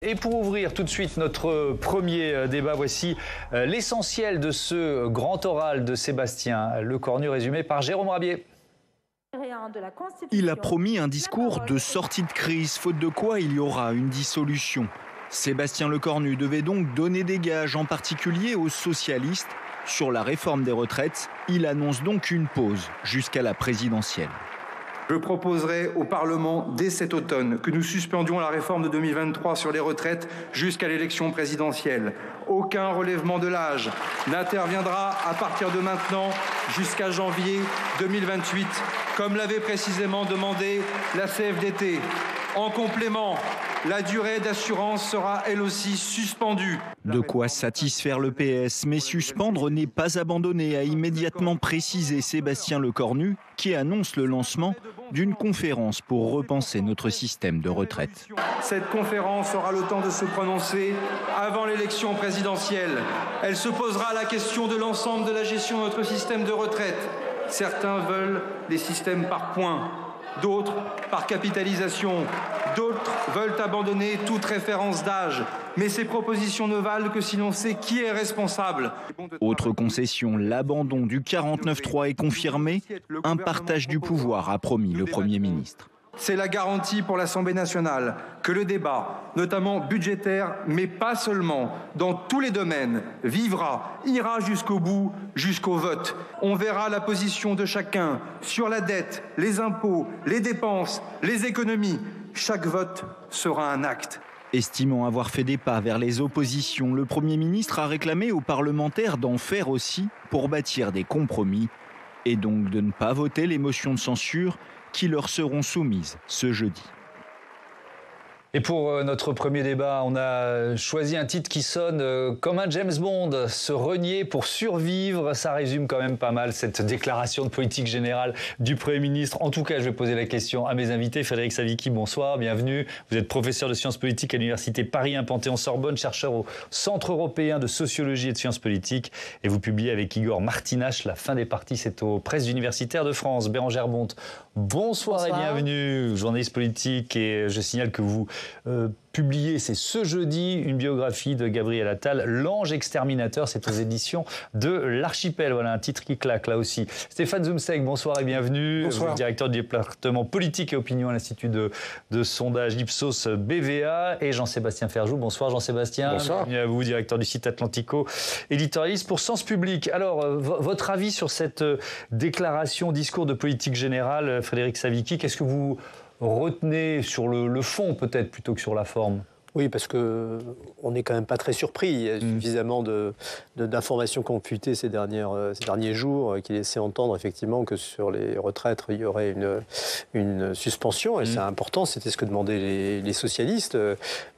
Et pour ouvrir tout de suite notre premier débat, voici l'essentiel de ce grand oral de Sébastien Lecornu, résumé par Jérôme Rabier. Il a promis un discours de sortie de crise, faute de quoi il y aura une dissolution. Sébastien Lecornu devait donc donner des gages, en particulier aux socialistes. Sur la réforme des retraites, il annonce donc une pause jusqu'à la présidentielle. Je proposerai au Parlement dès cet automne que nous suspendions la réforme de 2023 sur les retraites jusqu'à l'élection présidentielle. Aucun relèvement de l'âge n'interviendra à partir de maintenant jusqu'à janvier 2028, comme l'avait précisément demandé la CFDT. En complément, la durée d'assurance sera elle aussi suspendue. De quoi satisfaire le PS, mais suspendre n'est pas abandonné, a immédiatement précisé Sébastien Lecornu, qui annonce le lancement d'une conférence pour repenser notre système de retraite. Cette conférence aura le temps de se prononcer avant l'élection présidentielle. Elle se posera la question de l'ensemble de la gestion de notre système de retraite. Certains veulent des systèmes par points, d'autres par capitalisation, d'autres veulent abandonner toute référence d'âge. Mais ces propositions ne valent que si l'on sait qui est responsable. Autre concession, l'abandon du 49.3 est confirmé. Un partage du pouvoir, a promis le Premier ministre. C'est la garantie pour l'Assemblée nationale que le débat, notamment budgétaire, mais pas seulement, dans tous les domaines, ira jusqu'au bout, jusqu'au vote. On verra la position de chacun sur la dette, les impôts, les dépenses, les économies. Chaque vote sera un acte. Estimant avoir fait des pas vers les oppositions, le Premier ministre a réclamé aux parlementaires d'en faire aussi pour bâtir des compromis et donc de ne pas voter les motions de censure qui leur seront soumises ce jeudi. Et pour notre premier débat, on a choisi un titre qui sonne comme un James Bond, se renier pour survivre. Ça résume quand même pas mal cette déclaration de politique générale du Premier ministre. En tout cas, je vais poser la question à mes invités. Frédéric Savicki, bonsoir, bienvenue. Vous êtes professeur de sciences politiques à l'Université Paris 1 Panthéon-Sorbonne, chercheur au Centre européen de sociologie et de sciences politiques. Et vous publiez avec Igor Martinache La fin des partis, c'est aux presses universitaires de France. Bérangère Bonte, bonsoir et bienvenue, journaliste politique. Et je signale que vous publié, c'est ce jeudi, une biographie de Gabriel Attal, L'ange exterminateur, c'est aux éditions de l'Archipel. Voilà un titre qui claque là aussi. Stéphane Zumsek, bonsoir et bienvenue. Bonsoir. Directeur du département politique et opinion à l'Institut de sondage Ipsos BVA. Et Jean-Sébastien Ferjou, bonsoir Jean-Sébastien. Bonsoir. Bienvenue à vous, directeur du site Atlantico, éditorialiste pour Sens Public. Alors, votre avis sur cette déclaration, discours de politique générale, Frédéric Savicki, qu'est-ce que vous retenez sur le fond peut-être plutôt que sur la forme? Oui, parce qu'on n'est quand même pas très surpris. Il y a suffisamment d'informations computées ces derniers jours qui laissaient entendre effectivement que sur les retraites, il y aurait une suspension. Et c'est important, c'était ce que demandaient les socialistes.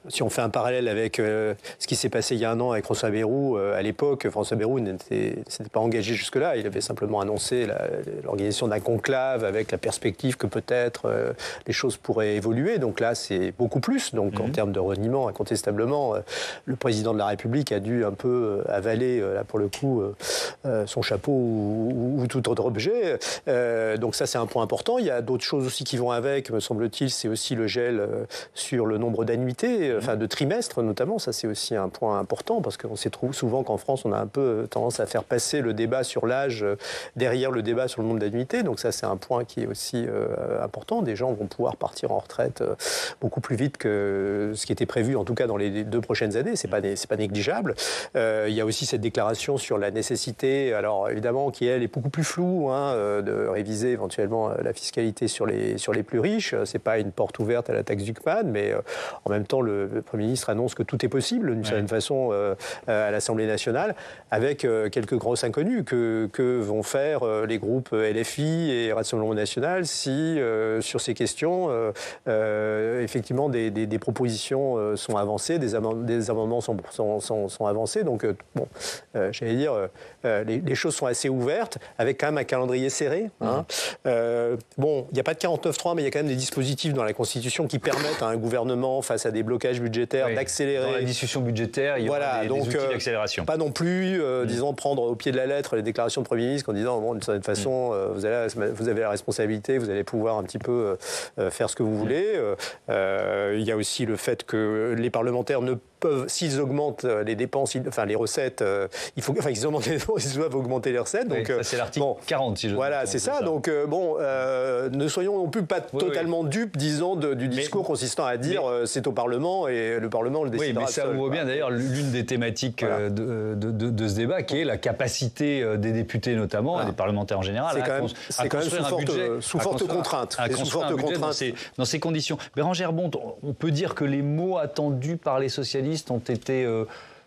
Si on fait un parallèle avec ce qui s'est passé il y a un an avec François Bayrou, à l'époque, François Bayrou ne s'était pas engagé jusque-là. Il avait simplement annoncé l'organisation d'un conclave avec la perspective que peut-être les choses pourraient évoluer. Donc là, c'est beaucoup plus. Donc en termes de reniement, incontestablement, le président de la République a dû un peu avaler, là pour le coup, son chapeau ou tout autre objet. Donc ça, c'est un point important. Il y a d'autres choses aussi qui vont avec, me semble-t-il. C'est aussi le gel sur le nombre d'annuités, enfin de trimestres notamment. Ça, c'est aussi un point important parce qu'on sait souvent qu'en France, on a un peu tendance à faire passer le débat sur l'âge derrière le débat sur le nombre d'annuités. Donc ça, c'est un point qui est aussi important. Des gens vont pouvoir partir en retraite beaucoup plus vite que ce qui était prévu, en tout cas dans les 2 prochaines années. C'est pas négligeable. Il y a aussi cette déclaration sur la nécessité, alors évidemment, qui elle est beaucoup plus floue, de réviser éventuellement la fiscalité sur les plus riches. C'est pas une porte ouverte à la taxe Zucman, mais en même temps, le Premier ministre annonce que tout est possible d'une certaine façon à l'Assemblée nationale, avec quelques grosses inconnues que vont faire les groupes LFI et Rassemblement national si sur ces questions, effectivement, des propositions sont avancées, des amendements sont avancés. Donc, j'allais dire, les choses sont assez ouvertes, avec quand même un calendrier serré. Il n'y a pas de 49.3, mais il y a quand même des dispositifs dans la Constitution qui permettent à un gouvernement, face à des blocages budgétaires, d'accélérer. Dans la discussion budgétaire, il y aura des outils d'accélération. Pas non plus, disons, prendre au pied de la lettre les déclarations de Premier ministre en disant, d'une certaine façon, vous avez la responsabilité, vous allez pouvoir un petit peu faire ce que vous voulez. Il y a aussi le fait que les parlementaires ne peuvent, s'ils augmentent les dépenses, les recettes, ils augmentent les dépenses, ils doivent augmenter les recettes. Donc, c'est l'article 40, si je voilà, c'est ça. Donc, ne soyons non plus pas totalement dupes, disons, du discours consistant à dire c'est au Parlement et le Parlement le décidera. Oui, mais ça ouvre bien d'ailleurs l'une des thématiques de ce débat, qui est la capacité des députés notamment, et des parlementaires en général, c'est quand même sous forte contrainte. Dans ces conditions. Bérengère Bonte, on peut dire que les mots attendus par les socialistes ont été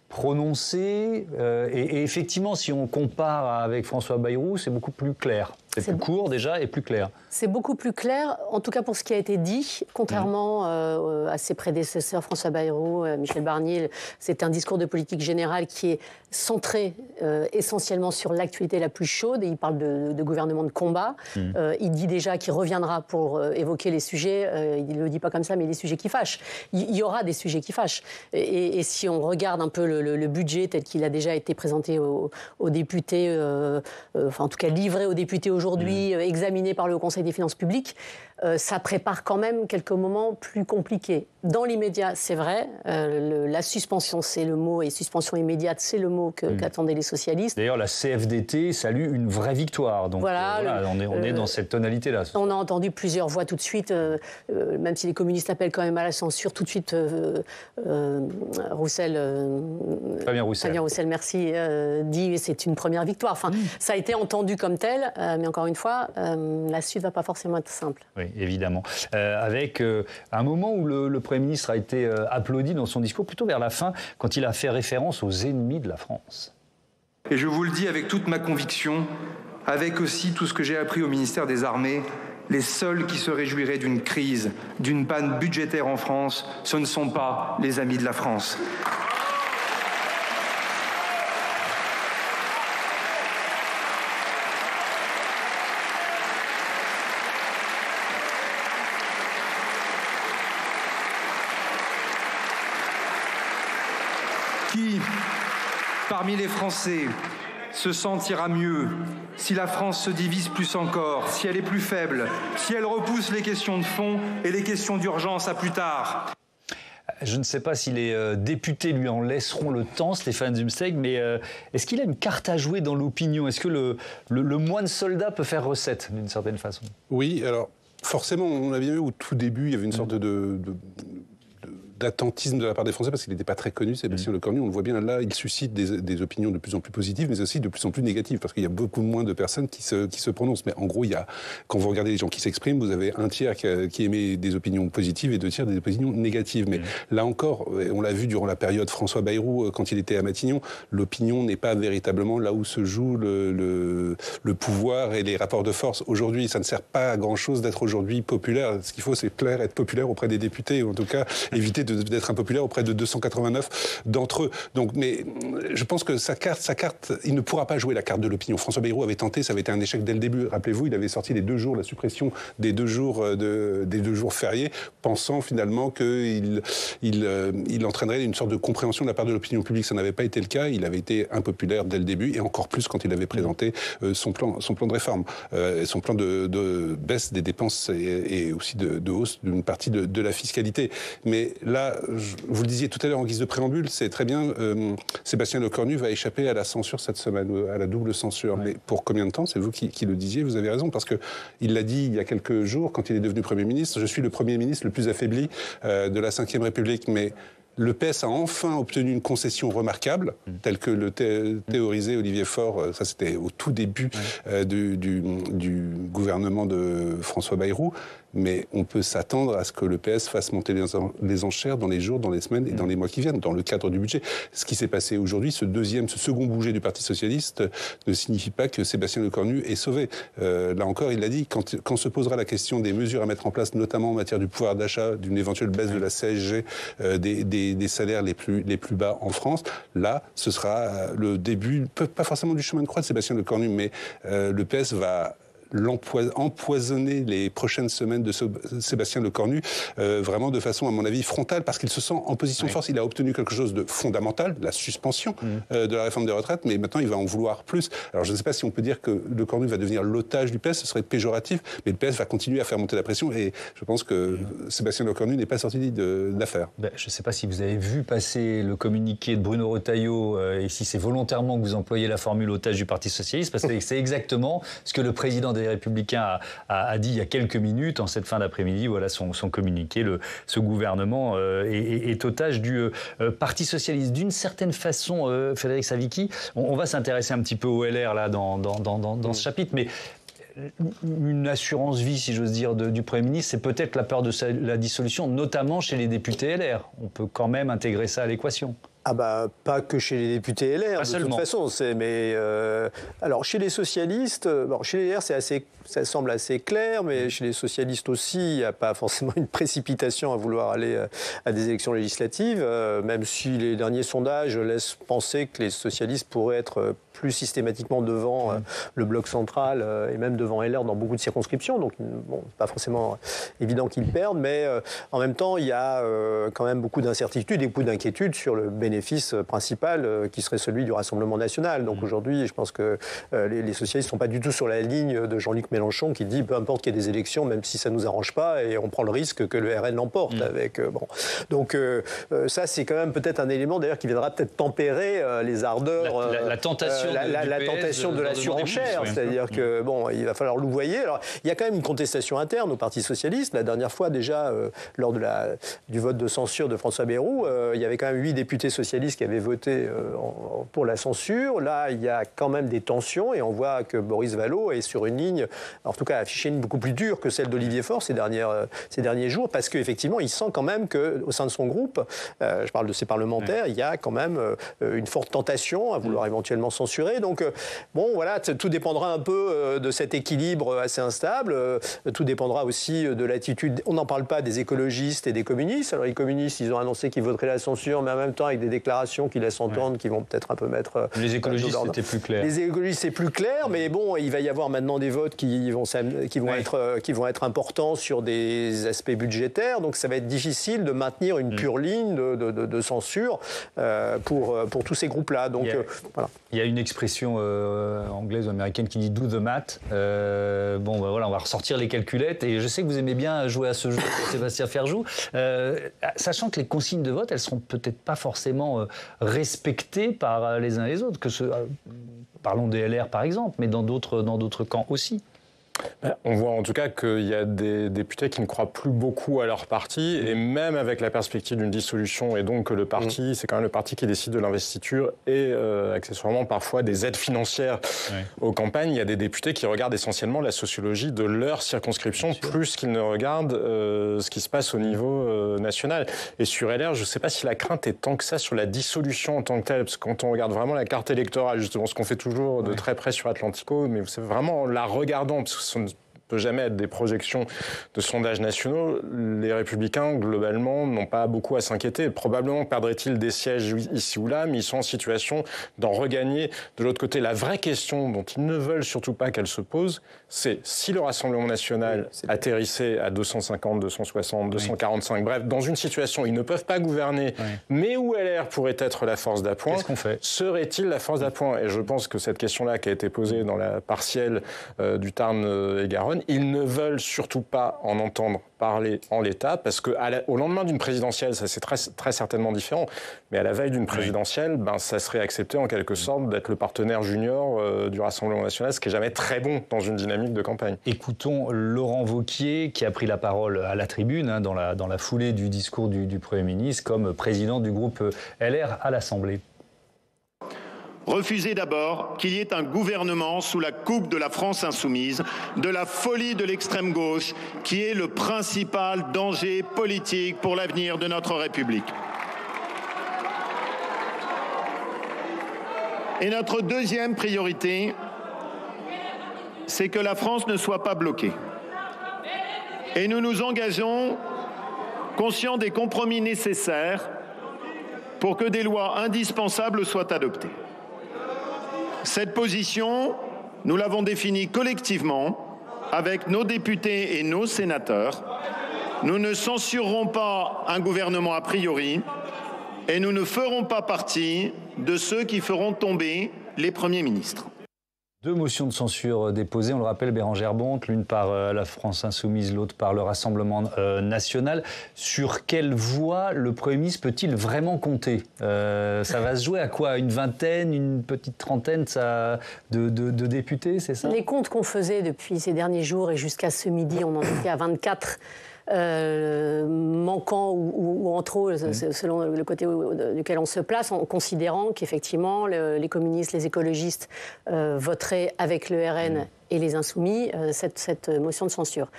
prononcés, et effectivement, si on compare avec François Bayrou, c'est beaucoup plus clair. C'est plus court déjà et plus clair. C'est beaucoup plus clair, en tout cas pour ce qui a été dit, contrairement à ses prédécesseurs, François Bayrou, Michel Barnier. C'est un discours de politique générale qui est centré essentiellement sur l'actualité la plus chaude. Et il parle de gouvernement de combat. Il dit déjà qu'il reviendra pour évoquer les sujets, il ne le dit pas comme ça, mais les sujets qui fâchent. Il y aura des sujets qui fâchent. Et si on regarde un peu le budget tel qu'il a déjà été présenté aux députés, en tout cas livré aux députés aujourd'hui, examiné par le Conseil des finances publiques, ça prépare quand même quelques moments plus compliqués. Dans l'immédiat, c'est vrai, la suspension, c'est le mot, et suspension immédiate, c'est le mot qu'attendaient les socialistes. D'ailleurs, la CFDT salue une vraie victoire. Donc on est dans cette tonalité-là. On a entendu plusieurs voix tout de suite, même si les communistes appellent quand même à la censure, tout de suite, Fabien Roussel, merci, dit c'est une première victoire. Enfin, ça a été entendu comme tel, mais encore une fois, la suite ne va pas forcément être simple. Oui, évidemment. Avec un moment où le Premier ministre a été applaudi dans son discours, plutôt vers la fin, quand il a fait référence aux ennemis de la France. Et je vous le dis avec toute ma conviction, avec aussi tout ce que j'ai appris au ministère des Armées, les seuls qui se réjouiraient d'une crise, d'une panne budgétaire en France, ce ne sont pas les amis de la France. Qui, parmi les Français, se sentira mieux si la France se divise plus encore, si elle est plus faible, si elle repousse les questions de fond et les questions d'urgence à plus tard? Je ne sais pas si les députés lui en laisseront le temps, Stéphane Zumsteg, mais est-ce qu'il a une carte à jouer dans l'opinion? Est-ce que le moine soldat peut faire recette, d'une certaine façon? Oui, alors forcément, on a bien vu au tout début, il y avait une sorte d'attentisme de la part des Français, parce qu'il n'était pas très connu, Sébastien Lecornu. On le voit bien là, il suscite des opinions de plus en plus positives, mais aussi de plus en plus négatives, parce qu'il y a beaucoup moins de personnes qui se prononcent. Mais en gros, quand vous regardez les gens qui s'expriment, vous avez un tiers qui émet des opinions positives et 2 tiers des opinions négatives. Mais là encore, on l'a vu durant la période François Bayrou, quand il était à Matignon, l'opinion n'est pas véritablement là où se joue le pouvoir et les rapports de force. Aujourd'hui, ça ne sert pas à grand-chose d'être aujourd'hui populaire. Ce qu'il faut, c'est être populaire auprès des députés, ou en tout cas éviter d'être impopulaire auprès de 289 d'entre eux. Donc, mais je pense que sa carte, il ne pourra pas jouer la carte de l'opinion. François Bayrou avait tenté, ça avait été un échec dès le début. Rappelez-vous, il avait sorti les 2 jours, la suppression des 2 jours fériés, pensant finalement qu'il entraînerait une sorte de compréhension de la part de l'opinion publique. Ça n'avait pas été le cas. Il avait été impopulaire dès le début, et encore plus quand il avait présenté son plan de réforme, son plan de baisse des dépenses et aussi de hausse d'une partie de la fiscalité. Mais là, vous le disiez tout à l'heure en guise de préambule, c'est très bien, Sébastien Lecornu va échapper à la censure cette semaine, à la double censure. Ouais. Mais pour combien de temps? C'est vous qui le disiez, vous avez raison, parce qu'il l'a dit il y a quelques jours, quand il est devenu Premier ministre, je suis le Premier ministre le plus affaibli de la Ve République, mais le PS a enfin obtenu une concession remarquable, telle que le théorisait Olivier Faure, ça c'était au tout début du gouvernement de François Bayrou, mais on peut s'attendre à ce que le PS fasse monter les enchères dans les jours, dans les semaines et dans les mois qui viennent, dans le cadre du budget. Ce qui s'est passé aujourd'hui, ce second bouger du Parti Socialiste, ne signifie pas que Sébastien Lecornu est sauvé. Là encore, il l'a dit, quand se posera la question des mesures à mettre en place, notamment en matière du pouvoir d'achat, d'une éventuelle baisse de la CSG, des salaires les plus bas en France, là, ce sera le début, pas forcément du chemin de croix de Sébastien Lecornu, mais le PS va empoisonner les prochaines semaines de Sébastien Lecornu vraiment de façon, à mon avis, frontale, parce qu'il se sent en position de force. Il a obtenu quelque chose de fondamental, la suspension de la réforme des retraites, mais maintenant il va en vouloir plus. Alors je ne sais pas si on peut dire que Lecornu va devenir l'otage du PS, ce serait péjoratif, mais le PS va continuer à faire monter la pression, et je pense que Sébastien Lecornu n'est pas sorti de l'affaire. Je ne sais pas si vous avez vu passer le communiqué de Bruno Retailleau, et si c'est volontairement que vous employez la formule otage du Parti Socialiste, parce que c'est exactement ce que le président des Républicains a dit il y a quelques minutes, en cette fin d'après-midi. Voilà son communiqué. Ce gouvernement est otage du Parti Socialiste. D'une certaine façon, Frédéric Savicki, on va s'intéresser un petit peu au LR là, dans ce chapitre, mais une assurance vie, si j'ose dire, du Premier ministre, c'est peut-être la peur de la dissolution, notamment chez les députés LR. On peut quand même intégrer ça à l'équation. Ah bah, pas que chez les députés LR, de toute façon. Alors, chez les socialistes, chez les LR, ça semble assez clair, mais chez les socialistes aussi, il n'y a pas forcément une précipitation à vouloir aller à des élections législatives, même si les derniers sondages laissent penser que les socialistes pourraient être plus systématiquement devant le bloc central et même devant LR dans beaucoup de circonscriptions. Donc, bon, c'est pas forcément évident qu'ils perdent, mais en même temps, il y a quand même beaucoup d'incertitudes et beaucoup d'inquiétudes sur le bénéfice principal qui serait celui du Rassemblement national. Donc aujourd'hui, je pense que les socialistes ne sont pas du tout sur la ligne de Jean-Luc Mélenchon qui dit peu importe qu'il y ait des élections, même si ça ne nous arrange pas, et on prend le risque que le RN l'emporte. Donc ça, c'est quand même peut-être un élément d'ailleurs qui viendra peut-être tempérer les ardeurs. La tentation de la surenchère. C'est-à-dire que il va falloir louvoyer. Alors, il y a quand même une contestation interne au Parti Socialiste. La dernière fois, déjà, lors du vote de censure de François Bayrou, il y avait quand même 8 députés socialistes qui avaient voté pour la censure. Là, il y a quand même des tensions et on voit que Boris Vallaud est sur une ligne, en tout cas affiché une beaucoup plus dure que celle d'Olivier Faure ces derniers jours, parce qu'effectivement, il sent quand même qu'au sein de son groupe, je parle de ses parlementaires, il y a quand même une forte tentation à vouloir éventuellement censurer. Donc, voilà, tout dépendra un peu de cet équilibre assez instable. Tout dépendra aussi de l'attitude. On n'en parle pas des écologistes et des communistes. Alors, les communistes, ils ont annoncé qu'ils voteraient la censure, mais en même temps, avec des déclarations qui laissent entendre qu'ils vont peut-être un peu mettre... Les écologistes, c'était plus clair. Les écologistes, c'est plus clair, mais bon, il va y avoir maintenant des votes qui vont être importants sur des aspects budgétaires, donc ça va être difficile de maintenir une pure ligne de censure pour tous ces groupes-là. Donc, voilà. Il y a une expression anglaise ou américaine qui dit « do the math ». Voilà, on va ressortir les calculettes, et je sais que vous aimez bien jouer à ce jeu, Sébastien Ferjou, sachant que les consignes de vote, elles seront peut-être pas forcément respectées par les uns et les autres, parlons des LR par exemple, mais dans d'autres camps aussi. On voit en tout cas qu'il y a des députés qui ne croient plus beaucoup à leur parti, et même avec la perspective d'une dissolution, et donc que le parti, c'est quand même le parti qui décide de l'investiture et accessoirement parfois des aides financières aux campagnes, il y a des députés qui regardent essentiellement la sociologie de leur circonscription plus qu'ils ne regardent ce qui se passe au niveau national. Et sur LR, je ne sais pas si la crainte est tant que ça sur la dissolution en tant que telle, parce que quand on regarde vraiment la carte électorale, justement ce qu'on fait toujours de très près sur Atlantico, mais c'est vraiment en la regardant, parce que ce ne peut jamais être des projections de sondages nationaux, les Républicains, globalement, n'ont pas beaucoup à s'inquiéter. Probablement perdraient-ils des sièges ici ou là, mais ils sont en situation d'en regagner de l'autre côté. La vraie question dont ils ne veulent surtout pas qu'elle se pose, c'est si le Rassemblement national atterrissait à 250, 260, 245, bref, dans une situation où ils ne peuvent pas gouverner, mais où LR pourrait être la force d'appoint, qu'est-ce qu'on fait ? Serait-il la force d'appoint ? Et je pense que cette question-là qui a été posée dans la partielle du Tarn et Garonne, ils ne veulent surtout pas en entendre parler en l'état, parce qu'au lendemain d'une présidentielle, ça c'est très certainement différent, mais à la veille d'une présidentielle, ça serait accepté en quelque sorte d'être le partenaire junior du Rassemblement national, ce qui n'est jamais très bon dans une dynamique de campagne. Écoutons Laurent Wauquiez, qui a pris la parole à la tribune, dans la foulée du discours du Premier ministre, comme président du groupe LR à l'Assemblée. Refuser d'abord qu'il y ait un gouvernement sous la coupe de la France insoumise, de la folie de l'extrême gauche, qui est le principal danger politique pour l'avenir de notre République. Et notre deuxième priorité, c'est que la France ne soit pas bloquée. Et nous nous engageons, conscients des compromis nécessaires, pour que des lois indispensables soient adoptées. Cette position, nous l'avons définie collectivement avec nos députés et nos sénateurs. Nous ne censurerons pas un gouvernement a priori et nous ne ferons pas partie de ceux qui feront tomber les premiers ministres. 2 motions de censure déposées, on le rappelle, Bérengère Bonte, l'une par la France Insoumise, l'autre par le Rassemblement National. Sur quelle voie le Premier ministre peut-il vraiment compter ? Ça va se jouer à quoi ? Une vingtaine, une petite trentaine de députés, c'est ça ? Les comptes qu'on faisait depuis ces derniers jours et jusqu'à ce midi, on en était à 24. Manquant ou en trop, selon le côté duquel on se place, en considérant qu'effectivement les communistes, les écologistes voteraient avec le RN et les Insoumis cette motion de censure.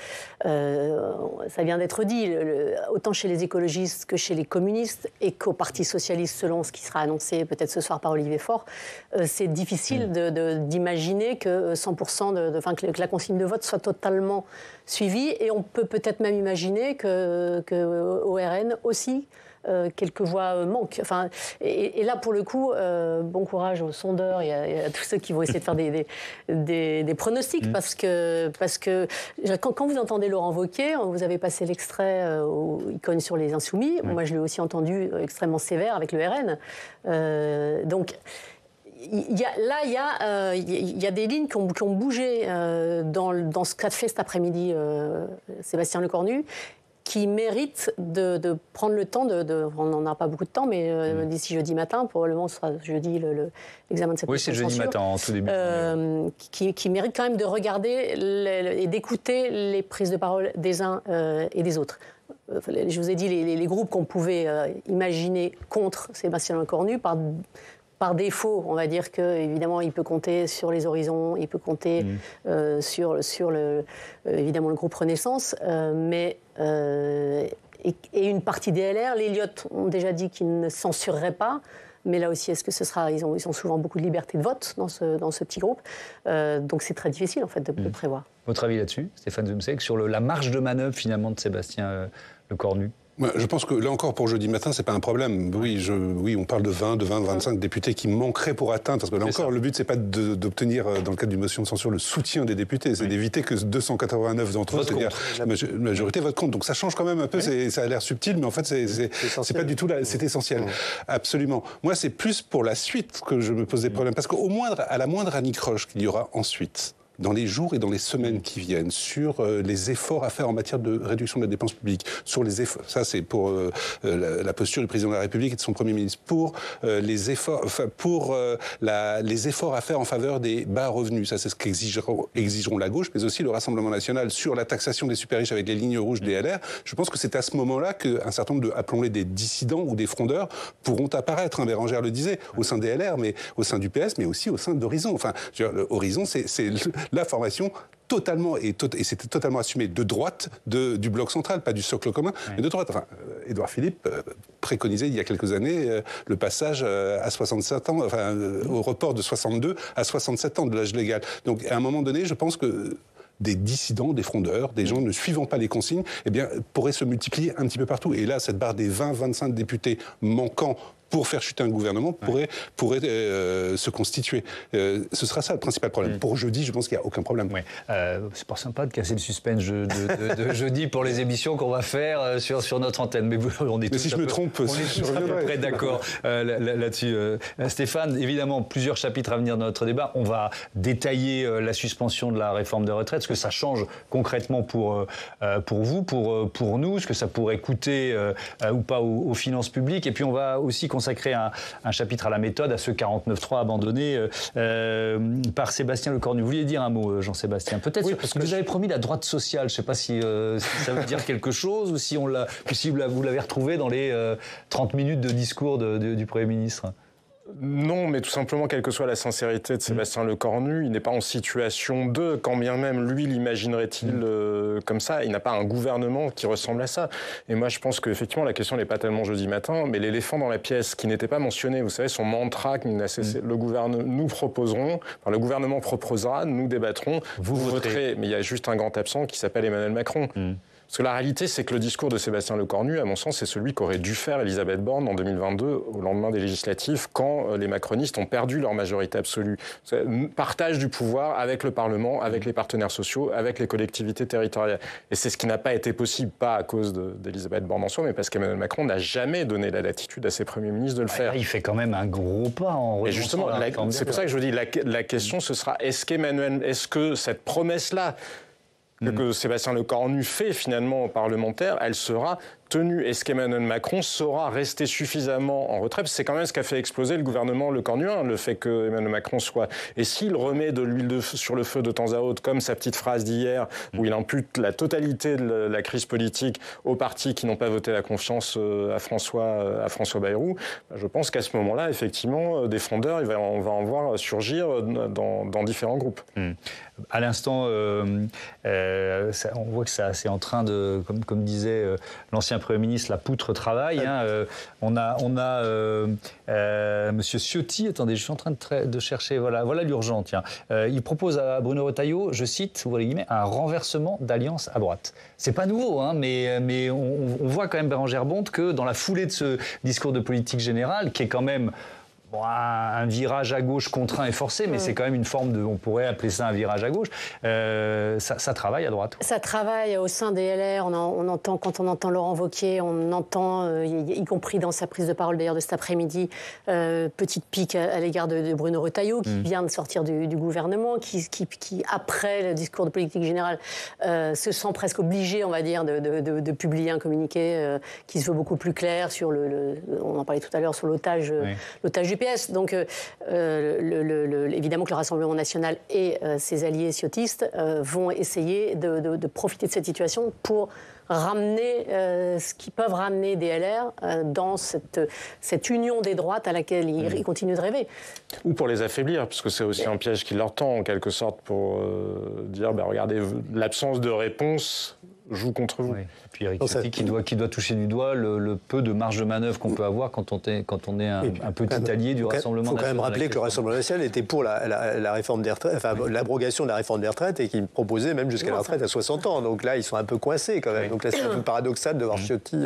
Ça vient d'être dit, autant chez les écologistes que chez les communistes et qu'au Parti socialiste, selon ce qui sera annoncé peut-être ce soir par Olivier Faure, c'est difficile d'imaginer que 100%, que la consigne de vote soit totalement suivie, et on peut peut-être même imaginer qu'au RN aussi, quelques voix manquent. Enfin, et là, pour le coup, bon courage aux sondeurs et à tous ceux qui vont essayer de faire des pronostics, parce que quand vous entendez Laurent Wauquiez, vous avez passé l'extrait où il cogne sur les Insoumis. Moi, je l'ai aussi entendu extrêmement sévère avec le RN. Donc, il y a des lignes qui ont bougé dans ce qu'a fait cet après-midi Sébastien Lecornu, qui mérite de prendre le temps on n'en a pas beaucoup de temps, mais d'ici jeudi matin, probablement ce sera jeudi l'examen de cette motion de censure. Oui, c'est jeudi matin, en tout début. Qui mérite quand même de regarder et d'écouter les prises de parole des uns et des autres. Je vous ai dit les groupes qu'on pouvait imaginer contre Sébastien Lecornu par défaut, on va dire qu'évidemment, il peut compter sur les Horizons, il peut compter sur évidemment le groupe Renaissance, mais et une partie des LR. Les Elliott ont déjà dit qu'ils ne censureraient pas, mais là aussi, est-ce que ce sera... Ils ont souvent beaucoup de liberté de vote dans ce petit groupe, donc c'est très difficile en fait de prévoir. Votre avis là-dessus, Stéphane Zumseck, sur la marge de manœuvre finalement de Sébastien Lecornu ? Je pense que là encore pour jeudi matin, c'est pas un problème. Oui, on parle de 25 députés qui manqueraient pour atteindre, parce que là encore, le but c'est pas d'obtenir dans le cadre d'une motion de censure le soutien des députés, c'est d'éviter que 289 d'entre eux, c'est-à-dire la majorité vote contre. Donc ça change quand même un peu, ça a l'air subtil, mais en fait c'est pas du tout là, c'est essentiel. Absolument. Moi c'est plus pour la suite que je me pose des problèmes, parce à la moindre anicroche qu'il y aura ensuite, dans les jours et dans les semaines qui viennent, sur les efforts à faire en matière de réduction de la dépense publique, sur les efforts, ça c'est pour la posture du président de la République et de son Premier ministre, pour les efforts, les efforts à faire en faveur des bas revenus, ça c'est ce qu'exigeront la gauche, mais aussi le Rassemblement national sur la taxation des super riches avec les lignes rouges des LR. Je pense que c'est à ce moment-là qu'un certain nombre appelons-les des dissidents ou des frondeurs pourront apparaître. Bérengère le disait, au sein des LR, mais au sein du PS, mais aussi au sein d'Horizon. Enfin, Horizon, c'est la formation totalement, et c'était totalement assumé de droite du bloc central, pas du socle commun, mais de droite. Enfin, Édouard Philippe préconisait il y a quelques années le passage à 67 ans, au report de 62 à 67 ans de l'âge légal. Donc, à un moment donné, je pense que des dissidents, des frondeurs, des gens ne suivant pas les consignes, pourraient se multiplier un petit peu partout. Et là, cette barre des 20-25 députés manquants pour faire chuter un gouvernement pourrait se constituer. Ce sera ça le principal problème. Pour jeudi, je pense qu'il n'y a aucun problème. C'est pas sympa de casser le suspense de jeudi pour les émissions qu'on va faire sur notre antenne. Mais on est tous si je me trompe, on est tous à peu près d'accord là-dessus. Stéphane, évidemment, plusieurs chapitres à venir dans notre débat. On va détailler la suspension de la réforme des retraites, ce que ça change concrètement pour vous, pour nous, ce que ça pourrait coûter ou pas aux finances publiques. Et puis on va aussi consacrer un chapitre à la méthode, à ce 49.3 abandonné par Sébastien Lecornu. Vous vouliez dire un mot, Jean-Sébastien? Peut-être, parce que vous avez promis la droite sociale. Je ne sais pas si ça veut dire quelque chose ou si, vous l'avez retrouvé dans les 30 minutes de discours du Premier ministre. Non, mais tout simplement, quelle que soit la sincérité de Sébastien Lecornu, il n'est pas en situation quand bien même lui l'imaginerait-il comme ça, il n'a pas un gouvernement qui ressemble à ça. Et moi, je pense qu'effectivement, la question n'est pas tellement jeudi matin, mais l'éléphant dans la pièce qui n'était pas mentionné, vous savez, son mantra qu'il n'a cessé, le gouvernement proposera, nous débattrons, vous voterez. Mais il y a juste un grand absent qui s'appelle Emmanuel Macron. Parce que la réalité, c'est que le discours de Sébastien Lecornu, à mon sens, c'est celui qu'aurait dû faire Elisabeth Borne en 2022, au lendemain des législatives, quand les macronistes ont perdu leur majorité absolue. Partage du pouvoir avec le Parlement, avec les partenaires sociaux, avec les collectivités territoriales. Et c'est ce qui n'a pas été possible, pas à cause d'Elisabeth Borne en soi, mais parce qu'Emmanuel Macron n'a jamais donné la latitude à ses premiers ministres de le faire. Là, il fait quand même un gros pas en Et justement, c'est pour ça que je vous dis, la question, ce sera, est-ce que cette promesse-là, que Sébastien Lecornu fait finalement aux parlementaires, elle sera tenue. Est-ce qu'Emmanuel Macron saura rester suffisamment en retrait? C'est quand même ce qu'a fait exploser le gouvernement lecornuin, le fait qu'Emmanuel Macron soit... Et s'il remet de l'huile sur le feu de temps à autre, comme sa petite phrase d'hier, où il impute la totalité de la crise politique aux partis qui n'ont pas voté la confiance à François Bayrou, je pense qu'à ce moment-là, effectivement, des frondeurs, on va en voir surgir dans différents groupes. À l'instant, on voit que c'est en train de, comme disait l'ancien Premier ministre, la poutre travaille. On a Monsieur Ciotti. Attendez, je suis en train de chercher. Voilà l'urgent. Tiens, il propose à Bruno Retailleau, je cite, ouvrez les guillemets, un renversement d'alliance à droite. C'est pas nouveau, mais on voit quand même, Bérengère Bonte, que dans la foulée de ce discours de politique générale, qui est quand même un virage à gauche contraint et forcé, mais c'est quand même une forme de, on pourrait appeler ça un virage à gauche. Ça travaille à droite. Ça travaille au sein des LR. Quand on entend Laurent Wauquiez, on entend, y compris dans sa prise de parole d'ailleurs de cet après-midi, petite pique à l'égard de Bruno Retailleau, qui vient de sortir du gouvernement, qui après le discours de politique générale, se sent presque obligé, on va dire, de publier un communiqué qui se veut beaucoup plus clair sur on en parlait tout à l'heure, sur l'otage du PS. Donc, évidemment que le Rassemblement national et ses alliés ciotistes vont essayer de profiter de cette situation pour ramener ce qu'ils peuvent ramener des LR dans cette union des droites à laquelle ils continuent de rêver. Ou pour les affaiblir, parce que c'est aussi un piège qui leur tend, en quelque sorte, pour dire, regardez, l'absence de réponse joue contre vous. Oui. Et puis Éric Ciotti qui doit toucher du doigt le peu de marge de manœuvre qu'on peut avoir quand on est un petit allié du Rassemblement national. Il faut quand même rappeler que le Rassemblement national était pour la réforme des retraites, enfin l'abrogation de la réforme des retraites, et qu'il proposait même jusqu'à la retraite à 60 ans. Donc là, ils sont un peu coincés quand même. Oui. Donc là, c'est un peu paradoxal de voir Ciotti,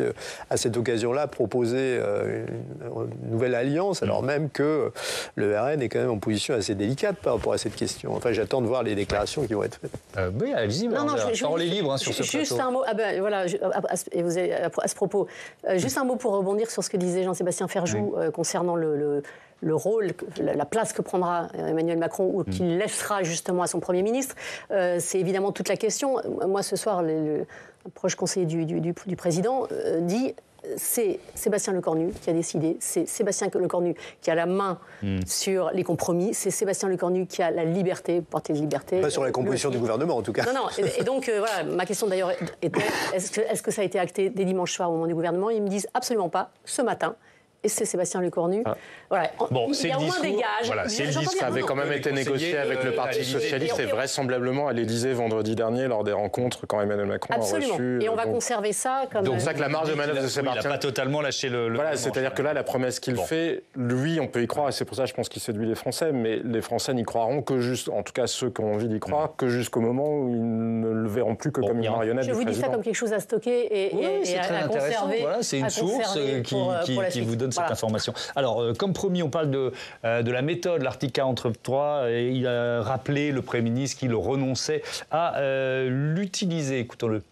à cette occasion-là, proposer une nouvelle alliance, alors même que le RN est quand même en position assez délicate par rapport à cette question. Enfin, j'attends de voir les déclarations qui vont être faites. Oui, allez-y, parole est libre sur ce plateau. Juste un mot, voilà, à ce propos, juste un mot pour rebondir sur ce que disait Jean-Sébastien Ferjou concernant le rôle, la place que prendra Emmanuel Macron ou qu'il laissera justement à son Premier ministre. C'est évidemment toute la question. Moi, ce soir, un proche conseiller du président dit... C'est Sébastien Lecornu qui a décidé, c'est Sébastien Lecornu qui a la main sur les compromis, c'est Sébastien Lecornu qui a la liberté, portée de liberté. Pas sur la composition du gouvernement en tout cas. Non, et donc voilà, ma question d'ailleurs était, est-ce que ça a été acté dès dimanche soir au moment du gouvernement? Ils me disent absolument pas, ce matin. Et c'est Sébastien Lecornu. Voilà. Il y a au moins des gages. Voilà, ça avait quand même été négocié avec le Parti socialiste et vraisemblablement à l'Élysée vendredi dernier lors des rencontres quand Emmanuel Macron a reçu. Et on va conserver ça comme... Donc c'est ça que la marge de manœuvre de Sébastien... Il n'a pas totalement lâché le Voilà, c'est-à-dire que là, la promesse qu'il fait, lui, on peut y croire, et c'est pour ça, je pense qu'il séduit les Français, mais les Français n'y croiront que juste, en tout cas ceux qui ont envie d'y croire, que jusqu'au moment où ils ne le verront plus que comme une marionnette du président. Je vous dis ça comme quelque chose à stocker et à conserver. Voilà, c'est une source qui vous donne cette information. Alors, comme promis, on parle de la méthode, l'article 43, et il a rappelé, le Premier ministre, qu'il renonçait à l'utiliser. Écoutons-le.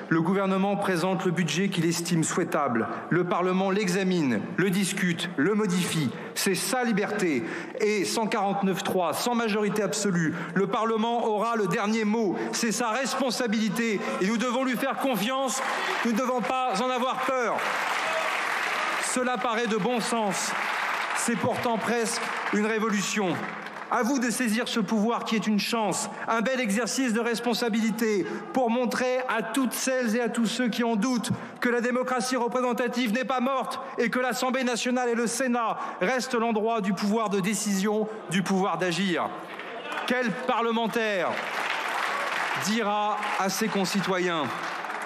Le gouvernement présente le budget qu'il estime souhaitable. Le Parlement l'examine, le discute, le modifie. C'est sa liberté. Et 149.3, sans majorité absolue, le Parlement aura le dernier mot. C'est sa responsabilité. Et nous devons lui faire confiance. Nous ne devons pas en avoir peur. Cela paraît de bon sens. C'est pourtant presque une révolution. À vous de saisir ce pouvoir qui est une chance, un bel exercice de responsabilité pour montrer à toutes celles et à tous ceux qui en doutent que la démocratie représentative n'est pas morte et que l'Assemblée nationale et le Sénat restent l'endroit du pouvoir de décision, du pouvoir d'agir. Quel parlementaire dira à ses concitoyens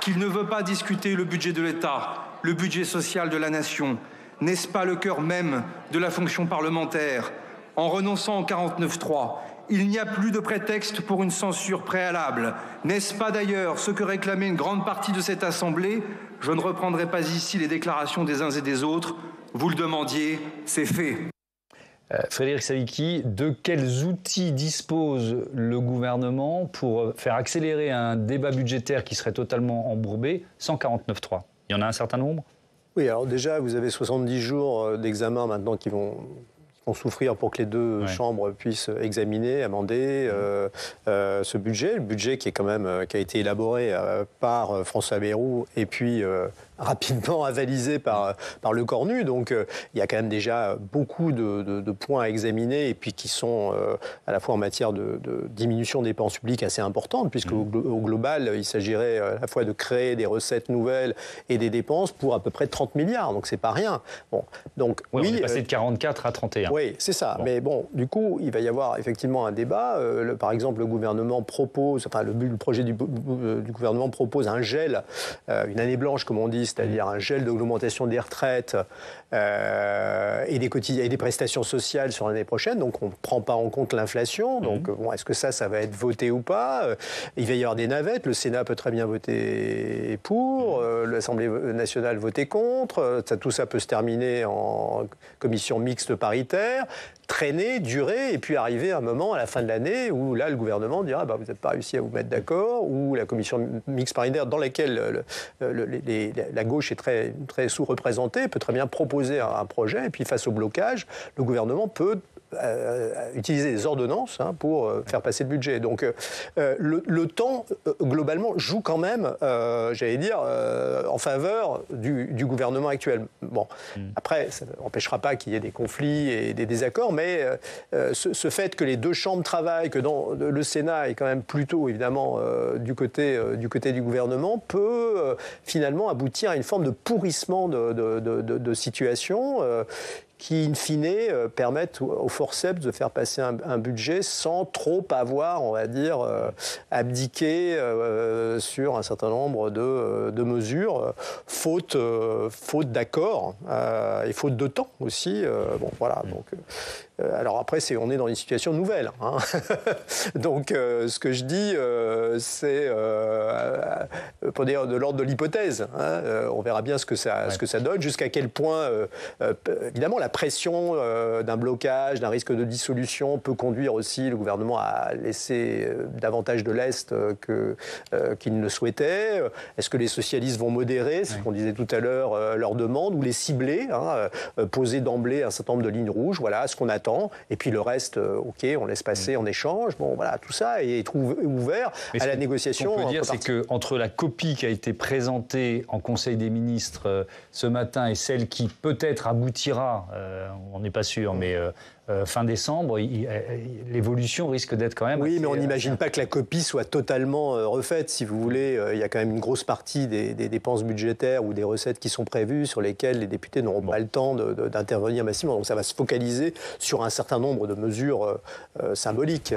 qu'il ne veut pas discuter le budget de l'État, le budget social de la nation? N'est-ce pas le cœur même de la fonction parlementaire? En renonçant au 49.3, Il n'y a plus de prétexte pour une censure préalable. N'est-ce pas d'ailleurs ce que réclamait une grande partie de cette Assemblée? Je ne reprendrai pas ici les déclarations des uns et des autres. Vous le demandiez, c'est fait. Frédéric Savicki, de quels outils dispose le gouvernement pour faire accélérer un débat budgétaire qui serait totalement embourbé sans 49.3? Il y en a un certain nombre? Oui, alors déjà, vous avez 70 jours d'examen maintenant qui vont souffrir pour que les deux chambres puissent examiner, amender ce budget. Le budget qui est quand même qui a été élaboré par François Bayrou et puis rapidement avalisé par le Cornu. Donc il y a quand même déjà beaucoup de points à examiner et puis qui sont à la fois en matière de diminution des dépenses publiques assez importantes, puisque au global, il s'agirait à la fois de créer des recettes nouvelles et des dépenses pour à peu près 30 milliards. Donc c'est pas rien. Bon, donc, oui, on est passé de 44 à 31. Oui, c'est ça. Bon. Mais bon, du coup, il va y avoir effectivement un débat. Par exemple, le gouvernement propose, enfin le projet du gouvernement propose un gel, une année blanche comme on dit, c'est-à-dire un gel d'augmentation des retraites et des prestations sociales sur l'année prochaine. Donc on ne prend pas en compte l'inflation. Donc bon, est-ce que ça va être voté ou pas? Il va y avoir des navettes. Le Sénat peut très bien voter pour, l'Assemblée nationale voter contre. Tout ça peut se terminer en commission mixte paritaire, traîner, durer, et puis arriver à un moment à la fin de l'année où là le gouvernement dira vous n'avez pas réussi à vous mettre d'accord, ou la commission mixte paritaire dans laquelle la gauche est très sous-représentée peut très bien proposer un projet, et puis face au blocage, le gouvernement peut utiliser des ordonnances pour faire passer le budget. Donc le temps, globalement, joue quand même, j'allais dire, en faveur du gouvernement actuel. Bon, après, ça n'empêchera pas qu'il y ait des conflits et des désaccords, mais ce fait que les deux chambres travaillent, que le Sénat est quand même plutôt, évidemment, du côté du gouvernement, peut finalement aboutir à une forme de pourrissement de situation qui, in fine, permettent au forceps de faire passer un budget sans trop avoir, on va dire, abdiqué sur un certain nombre de mesures, faute d'accord et faute de temps aussi. Bon, voilà, donc... alors après, on est dans une situation nouvelle. Donc, ce que je dis, c'est pour dire de l'ordre de l'hypothèse. On verra bien ce que ça donne, jusqu'à quel point, évidemment, la pression d'un blocage, d'un risque de dissolution peut conduire aussi le gouvernement à laisser davantage de lest qu'il ne souhaitait. Est-ce que les socialistes vont modérer, c'est ce qu'on disait tout à l'heure, leur demande, ou les cibler, poser d'emblée un certain nombre de lignes rouges, voilà ce qu'on attend, et puis le reste, ok, on laisse passer en échange. Bon, voilà, tout ça est ouvert à la négociation. Ce qu'on peut dire, c'est qu'entre la copie qui a été présentée en Conseil des ministres ce matin et celle qui peut-être aboutira, on n'est pas sûr, mais fin décembre, l'évolution risque d'être quand même... Oui, mais on n'imagine pas que la copie soit totalement refaite, si vous voulez. Il y a quand même une grosse partie des dépenses budgétaires ou des recettes qui sont prévues, sur lesquelles les députés n'auront pas le temps d'intervenir massivement. Donc ça va se focaliser sur un certain nombre de mesures symboliques.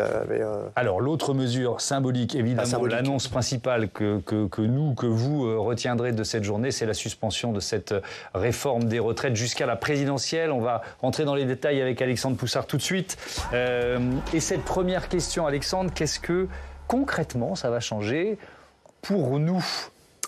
Alors, l'autre mesure symbolique, évidemment, l'annonce principale que vous retiendrez de cette journée, c'est la suspension de cette réforme des retraites jusqu'à la présidentielle. On va rentrer dans les détails avec Alexandre Poussard tout de suite. Et cette première question, Alexandre, qu'est-ce que concrètement ça va changer pour nous ?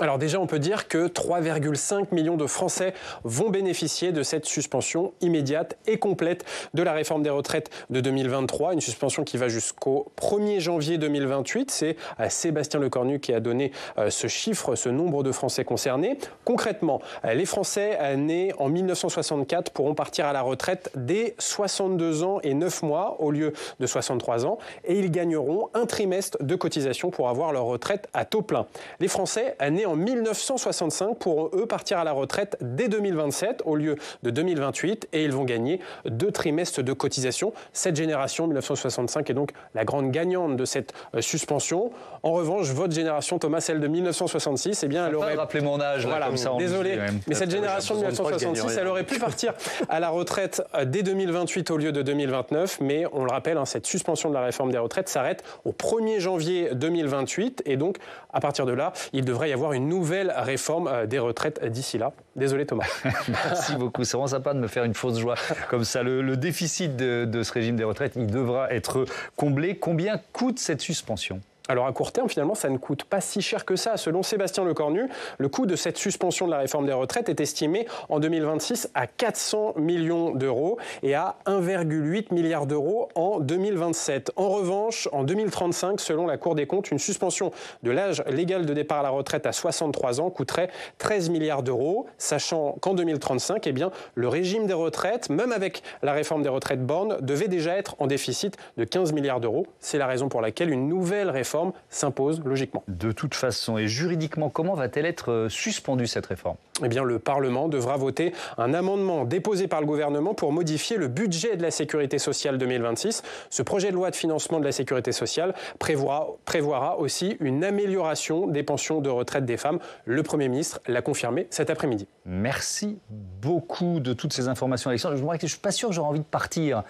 Alors déjà, on peut dire que 3,5 millions de Français vont bénéficier de cette suspension immédiate et complète de la réforme des retraites de 2023. Une suspension qui va jusqu'au 1er janvier 2028. C'est Sébastien Lecornu qui a donné ce chiffre, ce nombre de Français concernés. Concrètement, les Français nés en 1964 pourront partir à la retraite dès 62 ans et 9 mois au lieu de 63 ans. Et ils gagneront un trimestre de cotisation pour avoir leur retraite à taux plein. Les Français nés en 1965 pourront, eux, partir à la retraite dès 2027 au lieu de 2028 et ils vont gagner 2 trimestres de cotisation. Cette génération 1965 est donc la grande gagnante de cette suspension. En revanche, votre génération, Thomas, celle de 1966, eh bien, elle aurait... rappelé mon âge, voilà, comme ça. Désolé, mais cette génération de 1966, elle aurait pu partir à la retraite dès 2028 au lieu de 2029, mais on le rappelle, cette suspension de la réforme des retraites s'arrête au 1er janvier 2028 et donc, à partir de là, il devrait y avoir une une nouvelle réforme des retraites d'ici là. Désolé Thomas. Merci beaucoup, c'est vraiment sympa de me faire une fausse joie comme ça. Le déficit de ce régime des retraites, il devra être comblé. Combien coûte cette suspension ? Alors à court terme, finalement, ça ne coûte pas si cher que ça. Selon Sébastien Lecornu, le coût de cette suspension de la réforme des retraites est estimé en 2026 à 400 millions d'euros et à 1,8 milliard d'euros en 2027. En revanche, en 2035, selon la Cour des comptes, une suspension de l'âge légal de départ à la retraite à 63 ans coûterait 13 milliards d'euros, sachant qu'en 2035, eh bien, le régime des retraites, même avec la réforme des retraites bornes, devait déjà être en déficit de 15 milliards d'euros. C'est la raison pour laquelle une nouvelle réforme s'impose logiquement. De toute façon, et juridiquement, comment va-t-elle être suspendue cette réforme ? Eh bien, le Parlement devra voter un amendement déposé par le gouvernement pour modifier le budget de la Sécurité sociale 2026. Ce projet de loi de financement de la Sécurité sociale prévoira aussi une amélioration des pensions de retraite des femmes. Le Premier ministre l'a confirmé cet après-midi. Merci beaucoup de toutes ces informations, Alexandre. Je ne suis pas sûr que j'aurai envie de partir.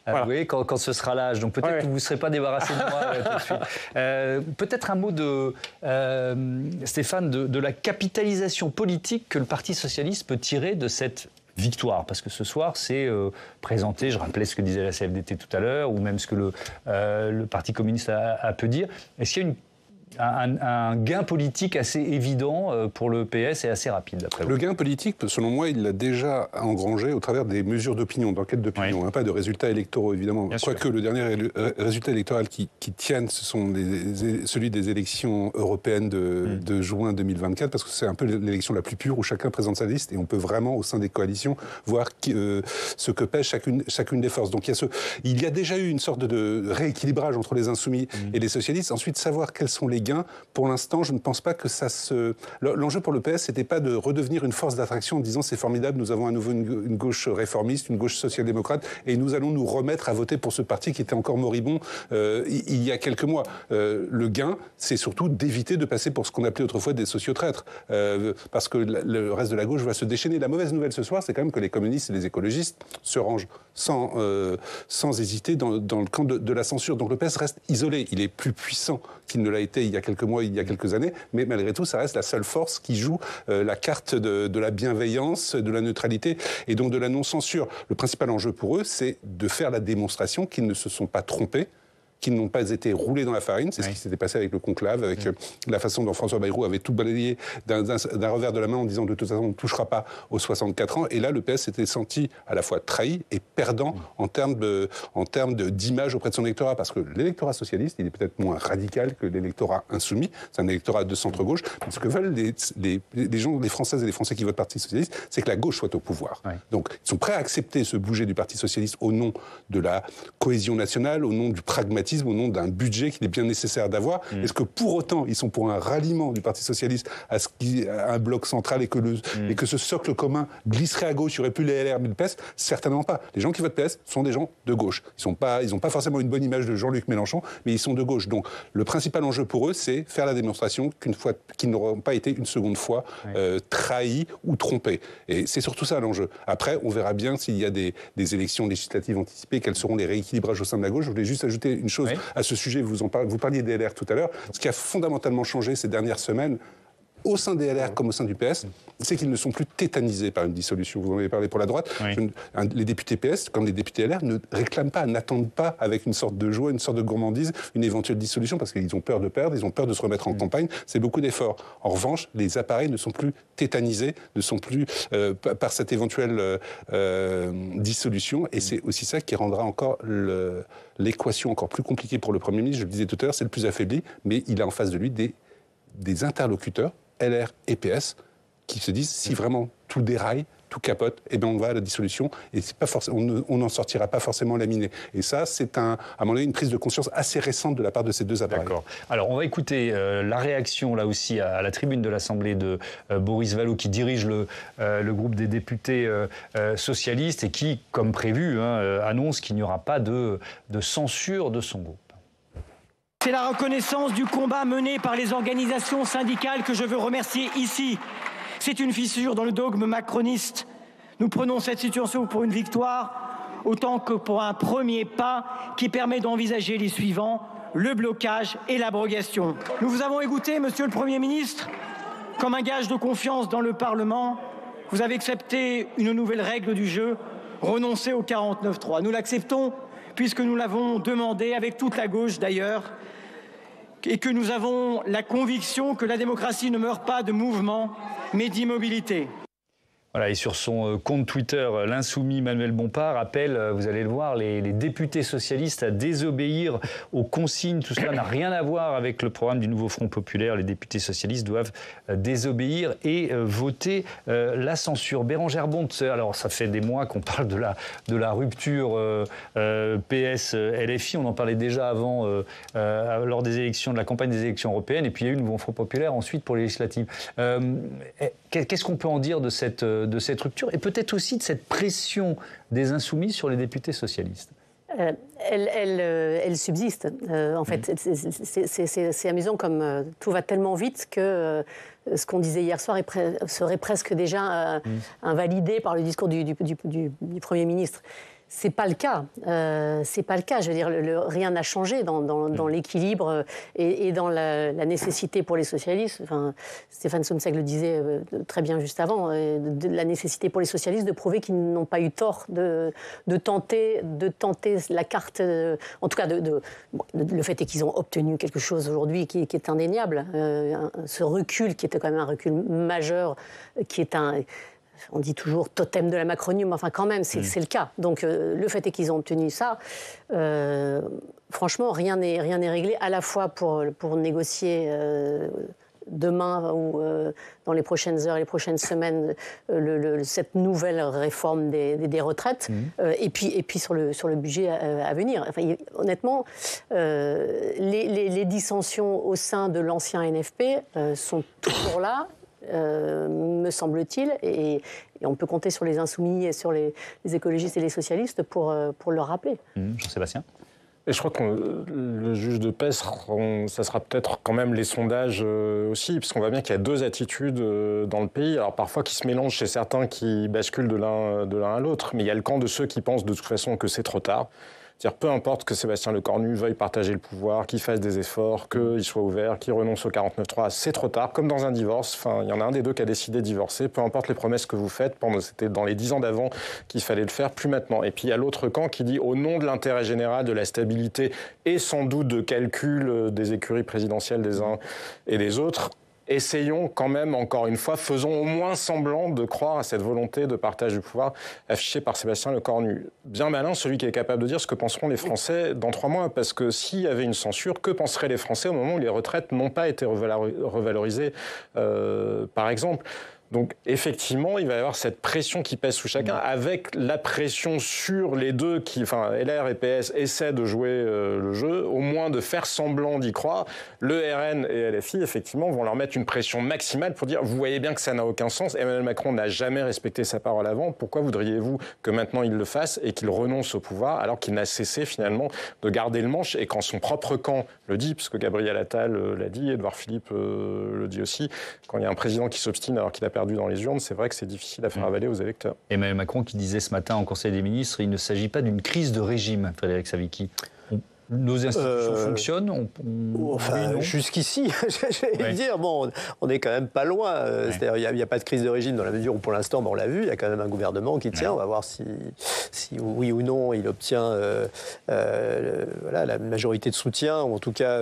Voilà. Vous voyez, quand ce sera l'âge. Donc peut-être que vous ne serez pas débarrassé de moi tout de suite. Peut-être un mot de Stéphane, de la capitalisation politique que le Parti socialiste peut tirer de cette victoire. Parce que ce soir, c'est présenté, je rappelais ce que disait la CFDT tout à l'heure, ou même ce que le Parti communiste a pu dire. Est-ce qu'il y a un gain politique assez évident pour le PS et assez rapide, d'après vous? Le gain politique, selon moi, il l'a déjà engrangé au travers des mesures d'opinion, d'enquête d'opinion, pas de résultats électoraux, évidemment. Quoique le dernier résultat électoral qui tienne, ce sont celui des élections européennes de juin 2024, parce que c'est un peu l'élection la plus pure où chacun présente sa liste et on peut vraiment, au sein des coalitions, voir ce que pèse chacune des forces. Donc il y a déjà eu une sorte de rééquilibrage entre les insoumis et les socialistes. Ensuite, savoir quels sont les gains, pour l'instant, je ne pense pas que ça se... L'enjeu pour le PS, c'était pas de redevenir une force d'attraction en disant c'est formidable, nous avons à nouveau une gauche réformiste, une gauche social-démocrate, et nous allons nous remettre à voter pour ce parti qui était encore moribond il y a quelques mois. Le gain, c'est surtout d'éviter de passer pour ce qu'on appelait autrefois des sociotraîtres, parce que le reste de la gauche va se déchaîner. La mauvaise nouvelle ce soir, c'est quand même que les communistes et les écologistes se rangent sans hésiter dans le camp de la censure. Donc le PS reste isolé, il est plus puissant qu'il ne l'a été il y a quelques mois, il y a quelques années, mais malgré tout, ça reste la seule force qui joue la carte de la bienveillance, de la neutralité et donc de la non-censure. Le principal enjeu pour eux, c'est de faire la démonstration qu'ils ne se sont pas trompés, qu'ils n'ont pas été roulés dans la farine. C'est ce qui s'était passé avec le conclave, avec la façon dont François Bayrou avait tout balayé d'un revers de la main en disant de toute façon on ne touchera pas aux 64 ans. Et là, le PS s'était senti à la fois trahi et perdant en termes d'image auprès de son électorat. Parce que l'électorat socialiste, il est peut-être moins radical que l'électorat insoumis. C'est un électorat de centre-gauche. Mais ce que veulent les gens, les Françaises et les Français qui votent Parti socialiste, c'est que la gauche soit au pouvoir. Donc, ils sont prêts à accepter ce bouger du Parti socialiste au nom de la cohésion nationale, au nom du pragmatisme, au nom d'un budget qu'il est bien nécessaire d'avoir. Est-ce que pour autant, ils sont pour un ralliement du Parti socialiste à un bloc central et que ce socle commun glisserait à gauche, il n'y aurait plus les LR mais le PS? Certainement pas. Les gens qui votent PS sont des gens de gauche. Ils n'ont pas forcément une bonne image de Jean-Luc Mélenchon, mais ils sont de gauche. Donc le principal enjeu pour eux, c'est faire la démonstration qu'ils n'auront pas été une seconde fois trahis ou trompés. Et c'est surtout ça l'enjeu. Après, on verra bien s'il y a des élections législatives anticipées, quels seront les rééquilibrages au sein de la gauche. Je voulais juste ajouter une chose à ce sujet, vous parliez des LR tout à l'heure. Ce qui a fondamentalement changé ces dernières semaines, au sein des LR comme au sein du PS, c'est qu'ils ne sont plus tétanisés par une dissolution. Vous en avez parlé pour la droite. Les députés PS, comme les députés LR, ne réclament pas, n'attendent pas avec une sorte de joie, une sorte de gourmandise, une éventuelle dissolution, parce qu'ils ont peur de perdre, ils ont peur de se remettre en campagne. C'est beaucoup d'efforts. En revanche, les appareils ne sont plus tétanisés, ne sont plus par cette éventuelle dissolution. Et c'est aussi ça qui rendra encore l'équation encore plus compliquée pour le Premier ministre. Je le disais tout à l'heure, c'est le plus affaibli, mais il a en face de lui des interlocuteurs, LR et PS, qui se disent si vraiment tout déraille, tout capote, eh bien on va à la dissolution et c'est pas on n'en sortira pas forcément laminé. Et ça, c'est à mon avis une prise de conscience assez récente de la part de ces deux appareils. D'accord. Alors on va écouter la réaction là aussi à la tribune de l'Assemblée de Boris Vallaud qui dirige le groupe des députés socialistes et qui, comme prévu, annonce qu'il n'y aura pas de censure de son groupe. C'est la reconnaissance du combat mené par les organisations syndicales que je veux remercier ici. C'est une fissure dans le dogme macroniste. Nous prenons cette situation pour une victoire, autant que pour un premier pas qui permet d'envisager les suivants, le blocage et l'abrogation. Nous vous avons écouté, Monsieur le Premier ministre, Comme un gage de confiance dans le Parlement, vous avez accepté une nouvelle règle du jeu, renoncer au 49-3. Nous l'acceptons puisque nous l'avons demandé avec toute la gauche d'ailleurs, et que nous avons la conviction que la démocratie ne meurt pas de mouvement, mais d'immobilité. Voilà, et sur son compte Twitter, l'insoumis Manuel Bompard appelle, vous allez le voir, les députés socialistes à désobéir aux consignes. Tout cela n'a rien à voir avec le programme du nouveau Front populaire. Les députés socialistes doivent désobéir et voter la censure. Bérangère Bonte, alors ça fait des mois qu'on parle de la rupture PS-LFI. On en parlait déjà avant, lors des élections, de la campagne des élections européennes. Et puis il y a eu le nouveau Front populaire ensuite pour les législatives. Qu'est-ce qu'on peut en dire de cette rupture et peut-être aussi de cette pression des insoumis sur les députés socialistes? Elle subsiste. En fait, c'est amusant comme tout va tellement vite que ce qu'on disait hier soir serait presque déjà invalidé par le discours du Premier ministre. C'est pas le cas. C'est pas le cas. Je veux dire, rien n'a changé dans l'équilibre et dans la nécessité pour les socialistes. Enfin, Stéphane Somseg le disait très bien juste avant, de la nécessité pour les socialistes de prouver qu'ils n'ont pas eu tort de tenter la carte. En tout cas, le fait est qu'ils ont obtenu quelque chose aujourd'hui qui est indéniable. Ce recul qui était quand même un recul majeur, qui est on dit toujours totem de la Macronie, mais enfin quand même, c'est le cas. Donc le fait est qu'ils ont obtenu ça. Franchement, rien n'est réglé, à la fois pour négocier demain ou dans les prochaines heures, les prochaines semaines, cette nouvelle réforme des retraites, et puis sur le budget à venir. Enfin, honnêtement, les dissensions au sein de l'ancien NFP sont toujours là. Me semble-t-il, et on peut compter sur les insoumis et sur les écologistes et les socialistes pour le rappeler. Jean-Sébastien ? Et je crois que le juge de paix, ça sera peut-être quand même les sondages aussi, parce qu'on voit bien qu'il y a deux attitudes dans le pays, alors parfois qui se mélangent chez certains qui basculent de l'un à l'autre, mais il y a le camp de ceux qui pensent de toute façon que c'est trop tard. C'est-à-dire, peu importe que Sébastien Lecornu veuille partager le pouvoir, qu'il fasse des efforts, qu'il soit ouvert, qu'il renonce au 49.3, c'est trop tard, comme dans un divorce. Enfin, il y en a un des deux qui a décidé de divorcer, peu importe les promesses que vous faites, c'était dans les 10 ans d'avant qu'il fallait le faire, plus maintenant. Et puis il y a l'autre camp qui dit, au nom de l'intérêt général, de la stabilité et sans doute de calcul des écuries présidentielles des uns et des autres, essayons quand même, encore une fois, faisons au moins semblant de croire à cette volonté de partage du pouvoir affichée par Sébastien Lecornu. Bien malin, celui qui est capable de dire ce que penseront les Français dans 3 mois, parce que s'il y avait une censure, que penseraient les Français au moment où les retraites n'ont pas été revalorisées, par exemple ? Donc, effectivement, il va y avoir cette pression qui pèse sur chacun, avec la pression sur les deux qui, enfin, LR et PS essaient de jouer le jeu, au moins de faire semblant d'y croire. Le RN et LFI, effectivement, vont leur mettre une pression maximale pour dire « Vous voyez bien que ça n'a aucun sens. Emmanuel Macron n'a jamais respecté sa parole avant. Pourquoi voudriez-vous que maintenant il le fasse et qu'il renonce au pouvoir alors qu'il n'a cessé, finalement, de garder le manche ?» Et quand son propre camp le dit, puisque Gabriel Attal l'a dit, Édouard Philippe le dit aussi, quand il y a un président qui s'obstine alors qu'il a perdu dans les urnes, c'est vrai que c'est difficile à faire avaler aux électeurs. Emmanuel Macron qui disait ce matin en Conseil des ministres, il ne s'agit pas d'une crise de régime, Frédéric Savicki. Nos institutions fonctionnent enfin, jusqu'ici, j'allais dire, bon, on n'est quand même pas loin. C'est-à-dire, il n'y a pas de crise de régime dans la mesure où, pour l'instant, on l'a vu, il y a quand même un gouvernement qui tient. On va voir si oui ou non, il obtient la majorité de soutien, ou en tout cas,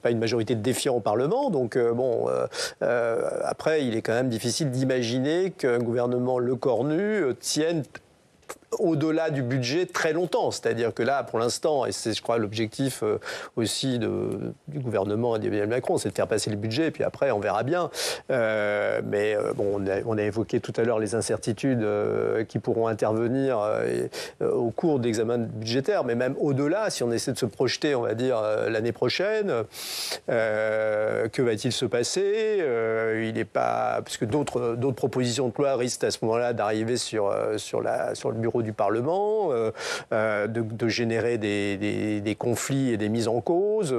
pas une majorité de défiants au Parlement. Donc, après, il est quand même difficile d'imaginer qu'un gouvernement Lecornu tienne au-delà du budget très longtemps. C'est-à-dire que là, pour l'instant, et c'est, je crois, l'objectif aussi du gouvernement d'Emmanuel Macron, c'est de faire passer le budget, et puis après, on verra bien. On a évoqué tout à l'heure les incertitudes qui pourront intervenir au cours de l'examen budgétaire, mais même au-delà, si on essaie de se projeter, on va dire, l'année prochaine, que va-t-il se passer il n'est pas... Puisque d'autres propositions de loi risquent à ce moment-là d'arriver sur le bureau du Parlement, de générer des conflits et des mises en cause.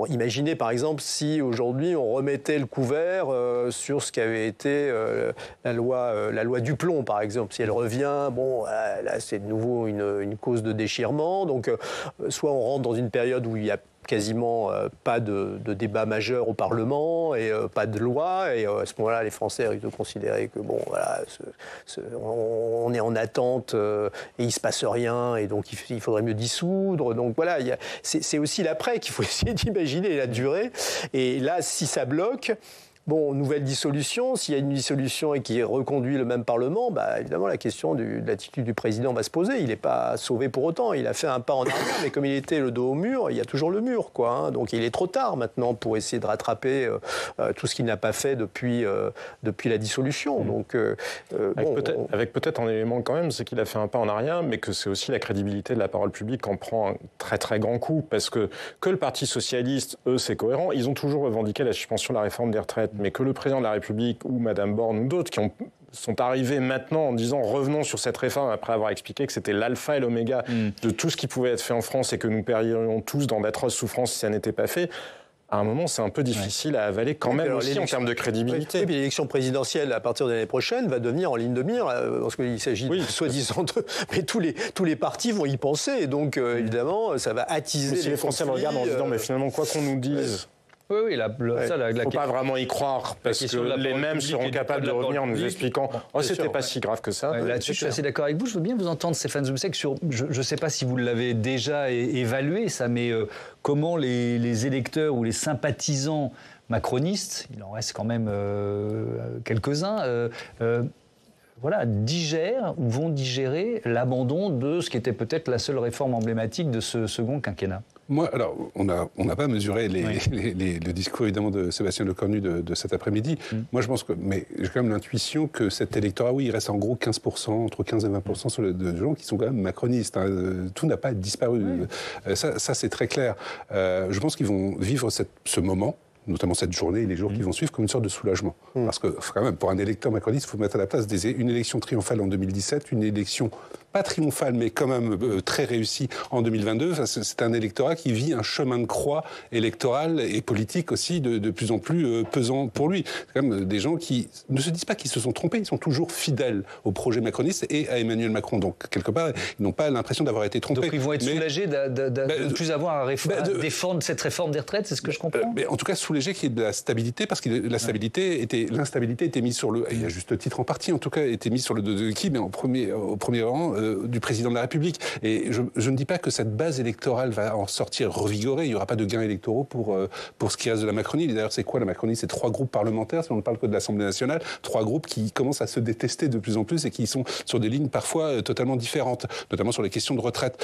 Imaginez par exemple si aujourd'hui on remettait le couvert sur ce qu'avait été la loi du plomb, par exemple. Si elle revient, là c'est de nouveau une cause de déchirement. Donc soit on rentre dans une période où il y a quasiment pas de débat majeur au Parlement et pas de loi. Et à ce moment-là, les Français risquent de considérer que bon, voilà, on est en attente et il se passe rien et donc il faudrait mieux dissoudre. Donc voilà, c'est aussi l'après qu'il faut essayer d'imaginer la durée. Et là, si ça bloque. Bon, nouvelle dissolution, s'il y a une dissolution et qui reconduit le même Parlement, bah, évidemment, la question de l'attitude du président va se poser. Il n'est pas sauvé pour autant. Il a fait un pas en arrière, mais comme il était le dos au mur, il y a toujours le mur, quoi. Hein. Donc il est trop tard maintenant pour essayer de rattraper tout ce qu'il n'a pas fait depuis la dissolution. Donc, avec peut-être un élément quand même, c'est qu'il a fait un pas en arrière, mais que c'est aussi la crédibilité de la parole publique qui en prend un très très grand coup. Parce que le Parti socialiste, eux, c'est cohérent. Ils ont toujours revendiqué la suspension de la réforme des retraites. Mais que le président de la République ou Mme Borne ou d'autres qui sont arrivés maintenant en disant revenons sur cette réforme après avoir expliqué que c'était l'alpha et l'oméga de tout ce qui pouvait être fait en France et que nous paierions tous dans d'atroces souffrances si ça n'était pas fait. À un moment, c'est un peu difficile à avaler quand même aussi en termes de crédibilité. Oui, puis l'élection présidentielle, à partir de l'année prochaine, va devenir en ligne de mire, parce qu'il s'agit soi-disant de... Mais tous les partis vont y penser, donc évidemment, ça va attiser mais si les Français me regardent en disant, mais finalement, quoi qu'on nous dise... Oui, il ne faut pas vraiment y croire, parce que les mêmes seront capables de revenir en nous expliquant « Oh, c'était pas si grave que ça ouais, ». Là-dessus, je suis assez d'accord avec vous. Je veux bien vous entendre, Stéphane Zumsek, sur... Je ne sais pas si vous l'avez déjà évalué, ça, mais comment les électeurs ou les sympathisants macronistes, il en reste quand même quelques-uns, digèrent ou vont digérer l'abandon de ce qui était peut-être la seule réforme emblématique de ce second quinquennat. Moi, alors, on n'a pas mesuré le discours, évidemment, de Sébastien Lecornu de cet après-midi. Moi, je pense que... Mais j'ai quand même l'intuition que cet électorat, oui, il reste en gros 15%, entre 15 et 20% de gens qui sont quand même macronistes. Hein. Tout n'a pas disparu. Ça, c'est très clair. Je pense qu'ils vont vivre ce moment, notamment cette journée et les jours qui vont suivre, comme une sorte de soulagement. Parce que, quand même, pour un électeur macroniste, il faut mettre à la place une élection triomphale en 2017, une élection pas triomphale, mais quand même très réussie en 2022. Enfin, c'est un électorat qui vit un chemin de croix électoral et politique aussi de plus en plus pesant pour lui. C'est quand même des gens qui ne se disent pas qu'ils se sont trompés, ils sont toujours fidèles au projet macroniste et à Emmanuel Macron. Donc, quelque part, ils n'ont pas l'impression d'avoir été trompés. Donc, ils vont être soulagés de ne plus avoir à défendre cette réforme des retraites, c'est ce que je comprends mais en tout cas, soulagés qu'il y ait de la stabilité, parce que l'instabilité était mise sur le... Et à juste titre en partie, en tout cas, était mise sur le dos de qui, mais au premier rang du président de la République. Et je ne dis pas que cette base électorale va en sortir revigorée. Il n'y aura pas de gains électoraux pour ce qui reste de la Macronie. D'ailleurs, c'est quoi la Macronie? C'est 3 groupes parlementaires, si on ne parle que de l'Assemblée nationale, 3 groupes qui commencent à se détester de plus en plus et qui sont sur des lignes parfois totalement différentes, notamment sur les questions de retraite.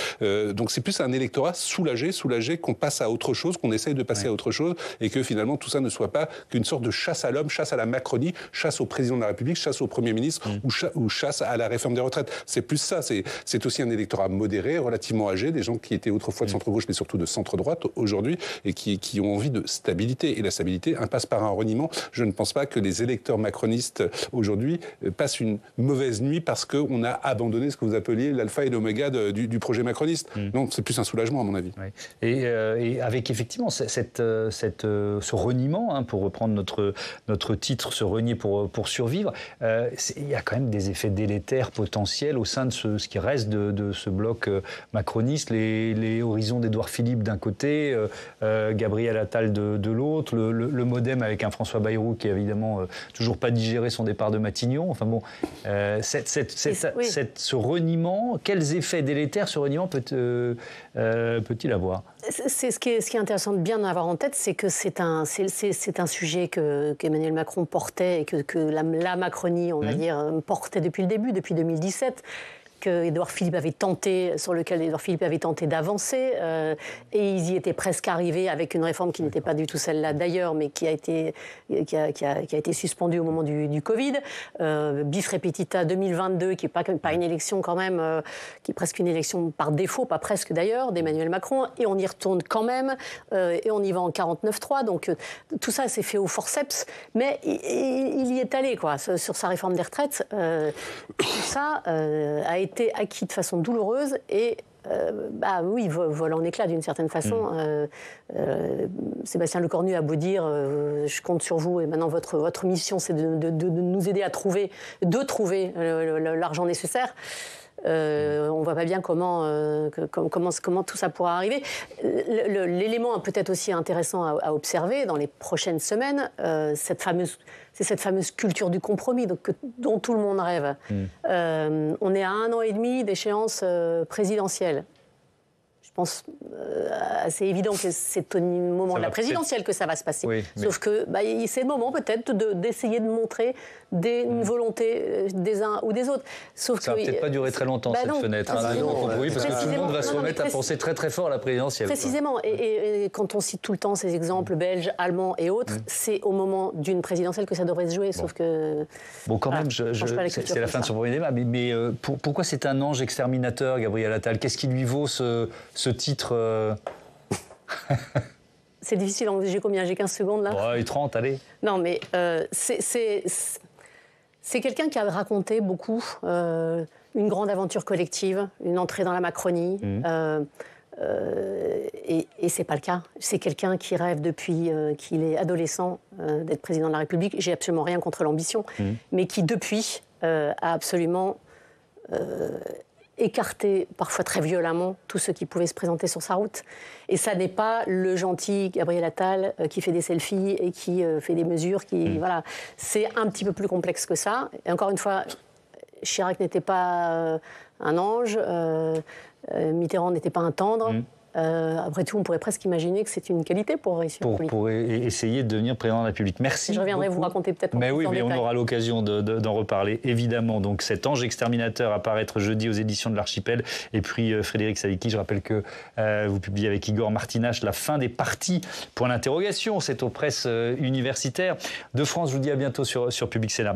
Donc c'est plus un électorat soulagé qu'on passe à autre chose, qu'on essaye de passer à autre chose, et que finalement tout ça ne soit pas qu'une sorte de chasse à l'homme, chasse à la Macronie, chasse au président de la République, chasse au Premier ministre ou chasse à la réforme des retraites. C'est plus ça. C'est aussi un électorat modéré, relativement âgé, des gens qui étaient autrefois de centre-gauche, mais surtout de centre-droite aujourd'hui, et qui ont envie de stabilité. Et la stabilité passe par un reniement. Je ne pense pas que les électeurs macronistes aujourd'hui passent une mauvaise nuit parce qu'on a abandonné ce que vous appeliez l'alpha et l'oméga du projet macroniste. Non, c'est plus un soulagement, à mon avis. Oui. Et avec effectivement ce reniement, pour reprendre notre titre, se renier pour survivre, il y a quand même des effets délétères potentiels au sein de ce qui reste de ce bloc macroniste, les horizons d'Édouard Philippe d'un côté, Gabriel Attal de l'autre, le MoDem avec un François Bayrou qui a évidemment toujours pas digéré son départ de Matignon. Enfin bon, ce reniement, quels effets délétères ce reniement peut-il avoir? C'est ce qui est intéressant de bien avoir en tête, c'est que c'est un sujet qu'Emmanuel Macron portait et que la Macronie, on va dire, portait depuis le début, depuis 2017. Sur lequel Édouard Philippe avait tenté d'avancer, et ils y étaient presque arrivés avec une réforme qui n'était pas du tout celle-là d'ailleurs, mais qui a été suspendue au moment du Covid. Bis repetita 2022, qui n'est pas une élection quand même, qui est presque une élection par défaut, pas presque d'ailleurs, d'Emmanuel Macron, et on y retourne quand même, et on y va en 49-3, donc tout ça s'est fait au forceps, mais il y est allé, quoi, sur sa réforme des retraites. Tout ça a été acquis de façon douloureuse et vole en éclat d'une certaine façon. Sébastien Lecornu a beau dire je compte sur vous et maintenant votre mission c'est de nous aider à trouver l'argent nécessaire. on ne voit pas bien comment tout ça pourra arriver. L'élément peut-être aussi intéressant à observer dans les prochaines semaines, c'est cette fameuse culture du compromis dont tout le monde rêve. On est à 1 an et demi d'échéance présidentielle. Je pense assez évident que c'est au moment de la présidentielle que ça va se passer. Oui, sauf que c'est le moment peut-être d'essayer de montrer une volonté des uns ou des autres. Sauf ça ne va peut-être pas durer très longtemps, cette fenêtre. Oui, parce que tout le monde va se remettre à penser très très fort à la présidentielle. Précisément. Et quand on cite tout le temps ces exemples belges, allemands et autres, c'est au moment d'une présidentielle que ça devrait se jouer. Sauf que... Bon, quand même, c'est la fin de son premier débat. Mais pourquoi c'est un ange exterminateur, Gabriel Attal? Qu'est-ce qui lui vaut ce titre C'est difficile, j'ai combien? J'ai 15 secondes là? Ouais, 30, allez. Non, mais c'est quelqu'un qui a raconté beaucoup une grande aventure collective, une entrée dans la Macronie. Et c'est pas le cas. C'est quelqu'un qui rêve depuis qu'il est adolescent d'être président de la République. J'ai absolument rien contre l'ambition, mais qui depuis a absolument écarté, parfois très violemment, tous ceux qui pouvaient se présenter sur sa route. Et ça n'est pas le gentil Gabriel Attal qui fait des selfies et qui fait des mesures. Voilà. C'est un petit peu plus complexe que ça. Et encore une fois, Chirac n'était pas un ange, Mitterrand n'était pas un tendre. Après tout, on pourrait presque imaginer que c'est une qualité pour réussir. Pour essayer de devenir président de la République. Merci. Je reviendrai vous raconter peut-être. Mais oui, mais on aura l'occasion d'en reparler, évidemment. Donc cet ange exterminateur à paraître jeudi aux éditions de l'Archipel. Et puis Frédéric Savicki, je rappelle que vous publiez avec Igor Martinache La fin des partis, point d'interrogation. C'est aux presses universitaires de France. Je vous dis à bientôt sur Public Sénat.